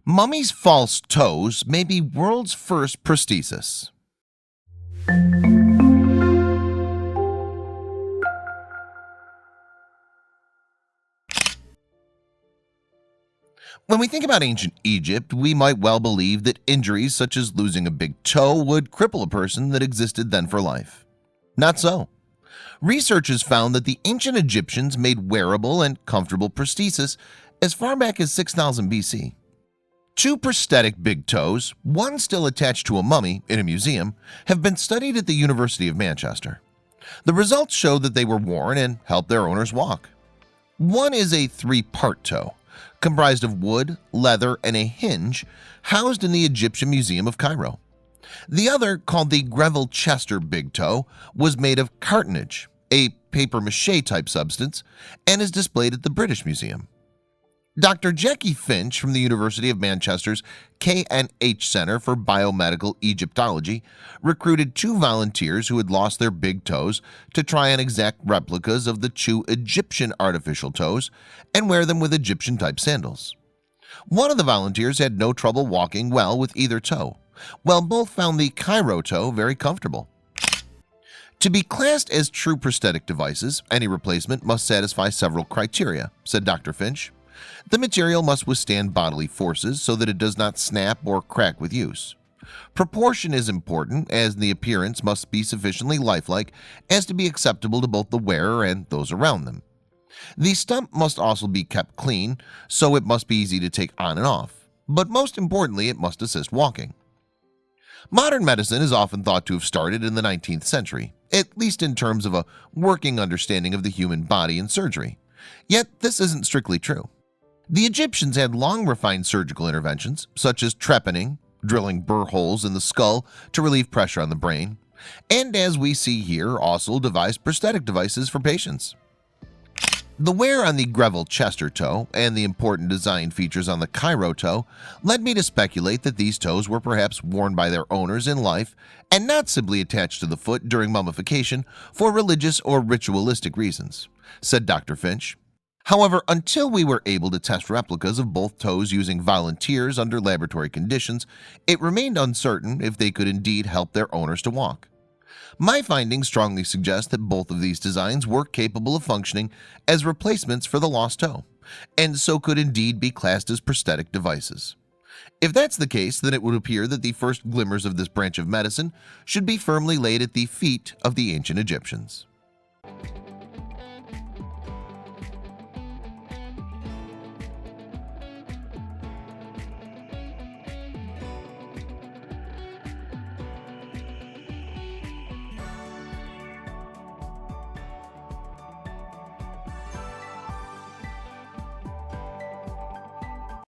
Mummies' false toes may be world's first prosthesis. When we think about ancient Egypt, we might well believe that injuries such as losing a big toe would cripple a person that existed then for life. Not so. Researchers found that the ancient Egyptians made wearable and comfortable prostheses as far back as 6000 BC. Two prosthetic big toes, one still attached to a mummy in a museum, have been studied at the University of Manchester. The results show that they were worn and helped their owners walk. One is a three-part toe, comprised of wood, leather, and a hinge, housed in the Egyptian Museum of Cairo. The other, called the Greville-Chester big toe, was made of cartonnage, a papier-mâché type substance, and is displayed at the British Museum. Dr. Jackie Finch from the University of Manchester's KNH Center for Biomedical Egyptology recruited two volunteers who had lost their big toes to try on exact replicas of the two Egyptian artificial toes and wear them with Egyptian-type sandals. One of the volunteers had no trouble walking well with either toe, while both found the Cairo toe very comfortable. To be classed as true prosthetic devices, any replacement must satisfy several criteria, said Dr. Finch. The material must withstand bodily forces so that it does not snap or crack with use. Proportion is important, as the appearance must be sufficiently lifelike as to be acceptable to both the wearer and those around them. The stump must also be kept clean, so it must be easy to take on and off, but most importantly, it must assist walking. Modern medicine is often thought to have started in the 19th century, at least in terms of a working understanding of the human body and surgery. Yet this isn't strictly true. The Egyptians had long refined surgical interventions, such as trepanning, drilling burr holes in the skull to relieve pressure on the brain, and as we see here, also devised prosthetic devices for patients. The wear on the Greville-Chester toe and the important design features on the Cairo toe led me to speculate that these toes were perhaps worn by their owners in life and not simply attached to the foot during mummification for religious or ritualistic reasons, said Dr. Finch. However, until we were able to test replicas of both toes using volunteers under laboratory conditions, it remained uncertain if they could indeed help their owners to walk. My findings strongly suggest that both of these designs were capable of functioning as replacements for the lost toe, and so could indeed be classed as prosthetic devices. If that's the case, then it would appear that the first glimmers of this branch of medicine should be firmly laid at the feet of the ancient Egyptians.